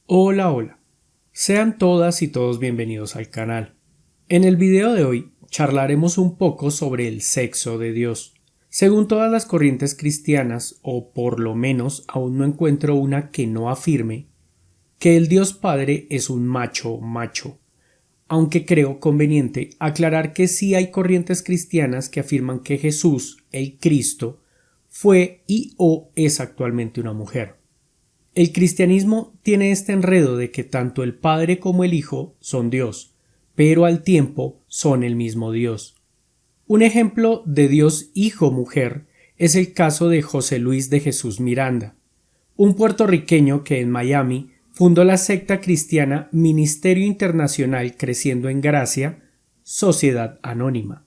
Hola, hola. Sean todas y todos bienvenidos al canal. En el video de hoy charlaremos un poco sobre el sexo de Dios. Según todas las corrientes cristianas, o por lo menos aún no encuentro una que no afirme, que el Dios Padre es un macho, aunque creo conveniente aclarar que sí hay corrientes cristianas que afirman que Jesús, el Cristo, fue y o es actualmente una mujer. El cristianismo tiene este enredo de que tanto el Padre como el Hijo son Dios, pero al tiempo son el mismo Dios. Un ejemplo de Dios Hijo Mujer es el caso de José Luis de Jesús Miranda, un puertorriqueño que en Miami fundó la secta cristiana Ministerio Internacional Creciendo en Gracia, Sociedad Anónima,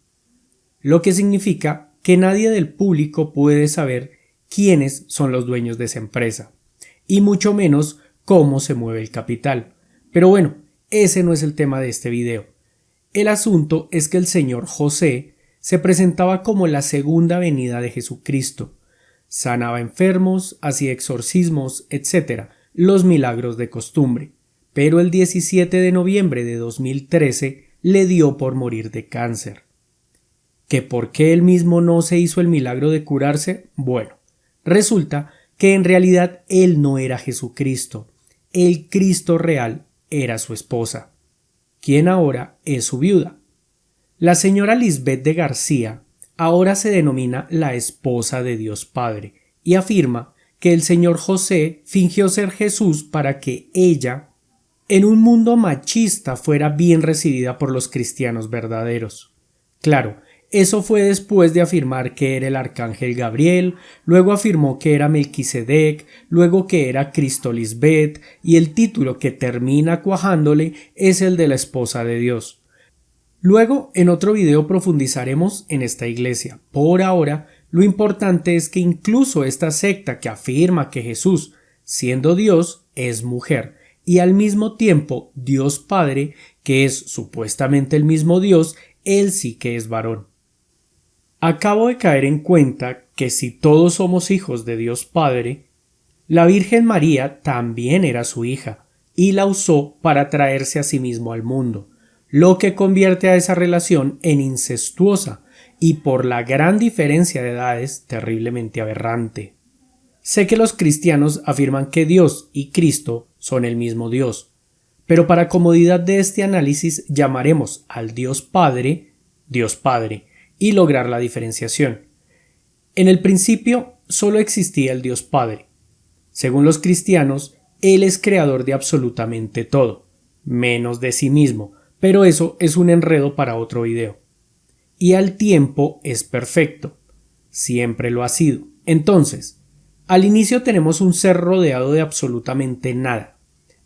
lo que significa que nadie del público puede saber quiénes son los dueños de esa empresa, y mucho menos cómo se mueve el capital. Pero bueno, ese no es el tema de este video. El asunto es que el señor José se presentaba como la segunda venida de Jesucristo. Sanaba enfermos, hacía exorcismos, etc., los milagros de costumbre. Pero el 17 de noviembre de 2013 le dio por morir de cáncer. ¿Que por qué él mismo no se hizo el milagro de curarse? Bueno, resulta que en realidad él no era Jesucristo. El Cristo real era su esposa, quien ahora es su viuda. La señora Lisbeth de García ahora se denomina la esposa de Dios Padre y afirma que el señor José fingió ser Jesús para que ella, en un mundo machista, fuera bien recibida por los cristianos verdaderos. Claro, eso fue después de afirmar que era el arcángel Gabriel, luego afirmó que era Melquisedec, luego que era Cristo Lisbeth, y el título que termina cuajándole es el de la esposa de Dios. Luego, en otro video profundizaremos en esta iglesia. Por ahora, lo importante es que incluso esta secta que afirma que Jesús, siendo Dios, es mujer, y al mismo tiempo Dios Padre, que es supuestamente el mismo Dios, él sí que es varón. Acabo de caer en cuenta que si todos somos hijos de Dios Padre, la Virgen María también era su hija y la usó para traerse a sí mismo al mundo, lo que convierte a esa relación en incestuosa y por la gran diferencia de edades terriblemente aberrante. Sé que los cristianos afirman que Dios y Cristo son el mismo Dios, pero para comodidad de este análisis llamaremos al Dios Padre y lograr la diferenciación. En el principio solo existía el Dios Padre. Según los cristianos, Él es creador de absolutamente todo, menos de sí mismo, pero eso es un enredo para otro video. Y al tiempo es perfecto. Siempre lo ha sido. Entonces, al inicio tenemos un ser rodeado de absolutamente nada.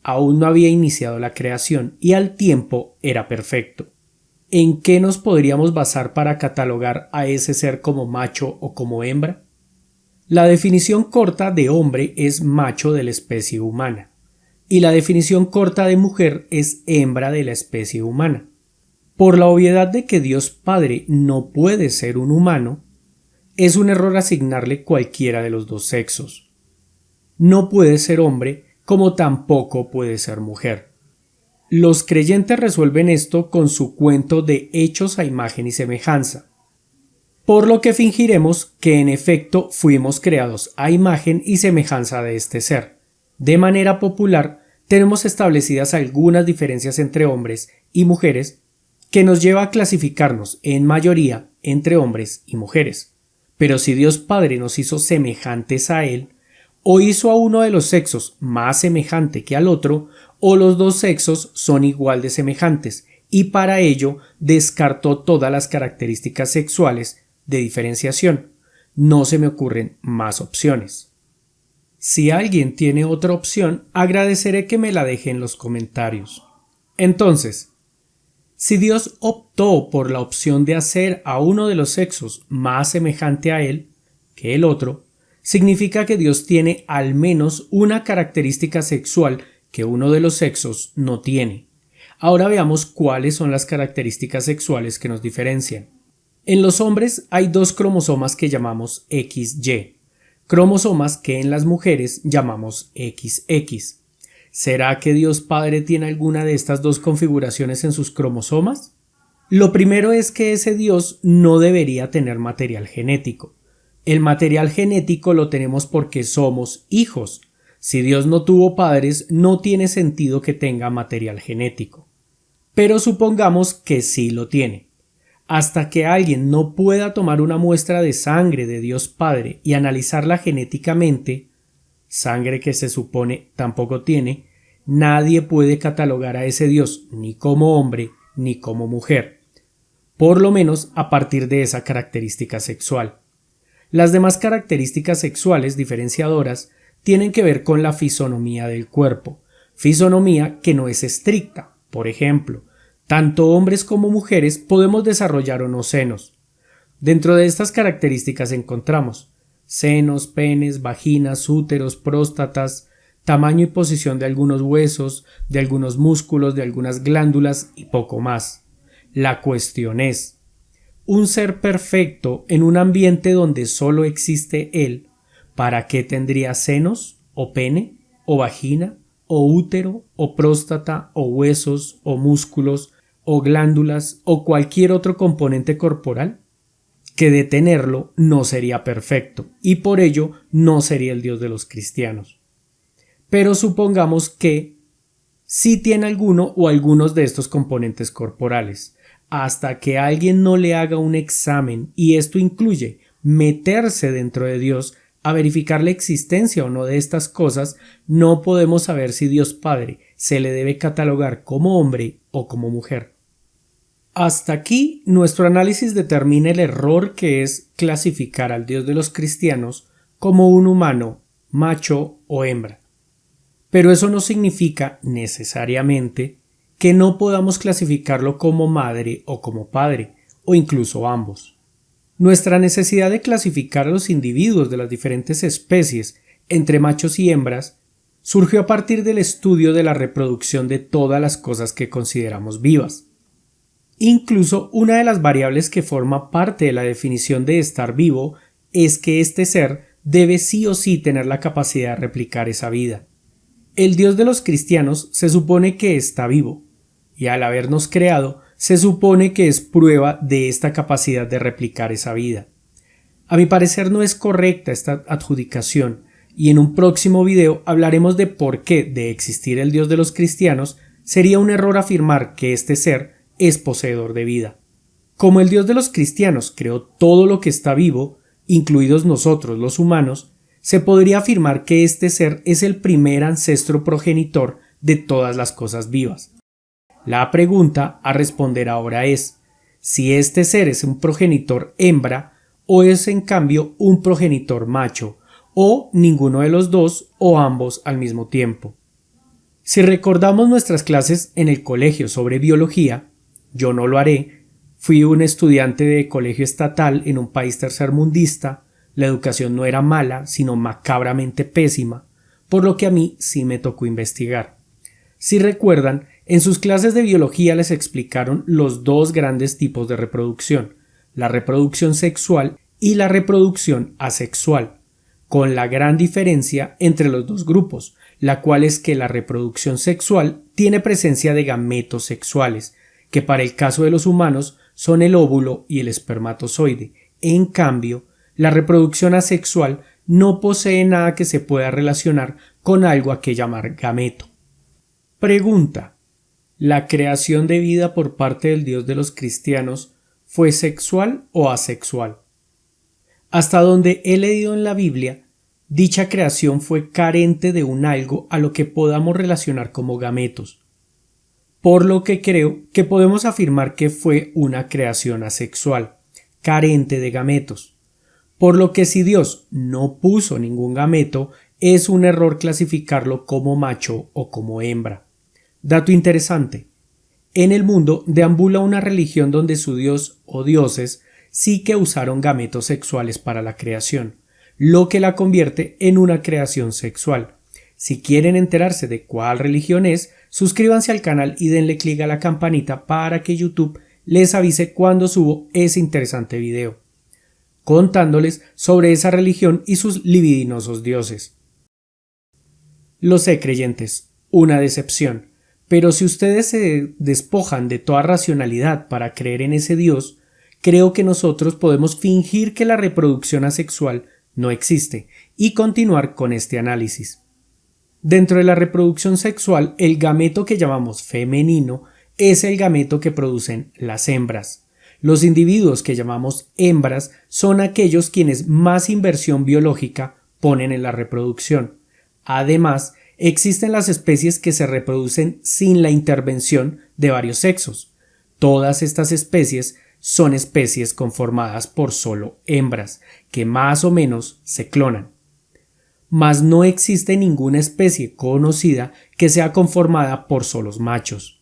Aún no había iniciado la creación y al tiempo era perfecto. ¿En qué nos podríamos basar para catalogar a ese ser como macho o como hembra? La definición corta de hombre es macho de la especie humana y la definición corta de mujer es hembra de la especie humana. Por la obviedad de que Dios Padre no puede ser un humano, es un error asignarle cualquiera de los dos sexos. No puede ser hombre como tampoco puede ser mujer. Los creyentes resuelven esto con su cuento de hechos a imagen y semejanza, por lo que fingiremos que en efecto fuimos creados a imagen y semejanza de este ser. De manera popular, tenemos establecidas algunas diferencias entre hombres y mujeres que nos lleva a clasificarnos en mayoría entre hombres y mujeres. Pero si Dios Padre nos hizo semejantes a Él, o hizo a uno de los sexos más semejante que al otro, o los dos sexos son igual de semejantes, y para ello descartó todas las características sexuales de diferenciación. No se me ocurren más opciones. Si alguien tiene otra opción, agradeceré que me la deje en los comentarios. Entonces, si Dios optó por la opción de hacer a uno de los sexos más semejante a Él que el otro, significa que Dios tiene al menos una característica sexual que uno de los sexos no tiene. Ahora veamos cuáles son las características sexuales que nos diferencian. En los hombres hay dos cromosomas que llamamos XY, cromosomas que en las mujeres llamamos XX. ¿Será que Dios Padre tiene alguna de estas dos configuraciones en sus cromosomas? Lo primero es que ese Dios no debería tener material genético. El material genético lo tenemos porque somos hijos. Si Dios no tuvo padres, no tiene sentido que tenga material genético. Pero supongamos que sí lo tiene. Hasta que alguien no pueda tomar una muestra de sangre de Dios Padre y analizarla genéticamente, sangre que se supone tampoco tiene, nadie puede catalogar a ese Dios ni como hombre ni como mujer, por lo menos a partir de esa característica sexual. Las demás características sexuales diferenciadoras tienen que ver con la fisonomía del cuerpo, fisonomía que no es estricta. Por ejemplo, tanto hombres como mujeres podemos desarrollar o no senos. Dentro de estas características encontramos senos, penes, vaginas, úteros, próstatas, tamaño y posición de algunos huesos, de algunos músculos, de algunas glándulas y poco más. La cuestión es, un ser perfecto en un ambiente donde solo existe él, ¿para qué tendría senos, o pene, o vagina, o útero, o próstata, o huesos, o músculos, o glándulas, o cualquier otro componente corporal? Que de tenerlo no sería perfecto, y por ello no sería el Dios de los cristianos. Pero supongamos que sí tiene alguno o algunos de estos componentes corporales. Hasta que alguien no le haga un examen, y esto incluye meterse dentro de Dios a verificar la existencia o no de estas cosas, no podemos saber si Dios Padre se le debe catalogar como hombre o como mujer. Hasta aquí nuestro análisis determina el error que es clasificar al Dios de los cristianos como un humano, macho o hembra. Pero eso no significa necesariamente que no podamos clasificarlo como madre o como padre, o incluso ambos. Nuestra necesidad de clasificar a los individuos de las diferentes especies entre machos y hembras surgió a partir del estudio de la reproducción de todas las cosas que consideramos vivas. Incluso una de las variables que forma parte de la definición de estar vivo es que este ser debe sí o sí tener la capacidad de replicar esa vida. El Dios de los cristianos se supone que está vivo, y al habernos creado, se supone que es prueba de esta capacidad de replicar esa vida. A mi parecer no es correcta esta adjudicación, y en un próximo video hablaremos de por qué, de existir el Dios de los cristianos, sería un error afirmar que este ser es poseedor de vida. Como el Dios de los cristianos creó todo lo que está vivo, incluidos nosotros los humanos, se podría afirmar que este ser es el primer ancestro progenitor de todas las cosas vivas. La pregunta a responder ahora es si este ser es un progenitor hembra o es en cambio un progenitor macho, o ninguno de los dos o ambos al mismo tiempo. Si recordamos nuestras clases en el colegio sobre biología, yo no lo haré, fui un estudiante de colegio estatal en un país tercermundista, la educación no era mala, sino macabramente pésima, por lo que a mí sí me tocó investigar. Si recuerdan, en sus clases de biología les explicaron los dos grandes tipos de reproducción, la reproducción sexual y la reproducción asexual, con la gran diferencia entre los dos grupos, la cual es que la reproducción sexual tiene presencia de gametos sexuales, que para el caso de los humanos son el óvulo y el espermatozoide. En cambio, la reproducción asexual no posee nada que se pueda relacionar con algo a que llamar gameto. Pregunta: ¿la creación de vida por parte del Dios de los cristianos fue sexual o asexual? Hasta donde he leído en la Biblia, dicha creación fue carente de un algo a lo que podamos relacionar como gametos, por lo que creo que podemos afirmar que fue una creación asexual, carente de gametos. Por lo que si Dios no puso ningún gameto, es un error clasificarlo como macho o como hembra. Dato interesante: en el mundo deambula una religión donde su dios o dioses sí que usaron gametos sexuales para la creación, lo que la convierte en una creación sexual. Si quieren enterarse de cuál religión es, suscríbanse al canal y denle clic a la campanita para que YouTube les avise cuando subo ese interesante video, contándoles sobre esa religión y sus libidinosos dioses. Lo sé, creyentes, una decepción. Pero si ustedes se despojan de toda racionalidad para creer en ese Dios, creo que nosotros podemos fingir que la reproducción asexual no existe y continuar con este análisis. Dentro de la reproducción sexual, el gameto que llamamos femenino es el gameto que producen las hembras. Los individuos que llamamos hembras son aquellos quienes más inversión biológica ponen en la reproducción. Además, existen las especies que se reproducen sin la intervención de varios sexos. Todas estas especies son especies conformadas por solo hembras, que más o menos se clonan. Mas no existe ninguna especie conocida que sea conformada por solos machos.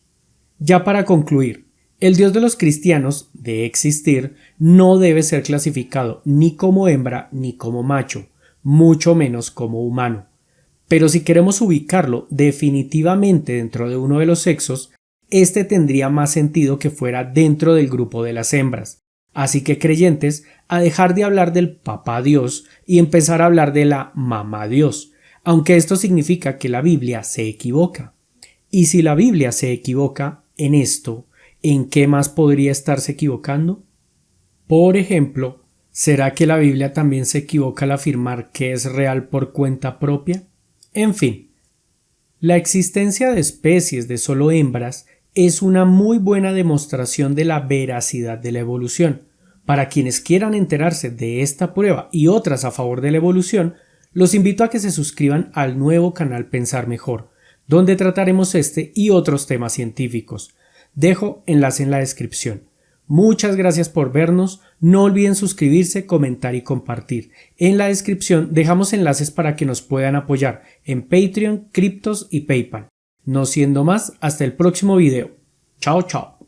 Ya para concluir, el Dios de los cristianos, de existir, no debe ser clasificado ni como hembra ni como macho, mucho menos como humano. Pero si queremos ubicarlo definitivamente dentro de uno de los sexos, este tendría más sentido que fuera dentro del grupo de las hembras. Así que creyentes, a dejar de hablar del papá Dios y empezar a hablar de la mamá Dios, aunque esto significa que la Biblia se equivoca. Y si la Biblia se equivoca en esto, ¿en qué más podría estarse equivocando? Por ejemplo, ¿será que la Biblia también se equivoca al afirmar que es real por cuenta propia? En fin, la existencia de especies de solo hembras es una muy buena demostración de la veracidad de la evolución. Para quienes quieran enterarse de esta prueba y otras a favor de la evolución, los invito a que se suscriban al nuevo canal Pensar Mejor, donde trataremos este y otros temas científicos. Dejo enlace en la descripción. Muchas gracias por vernos, no olviden suscribirse, comentar y compartir. En la descripción dejamos enlaces para que nos puedan apoyar en Patreon, Criptos y PayPal. No siendo más, hasta el próximo video. Chao, chao.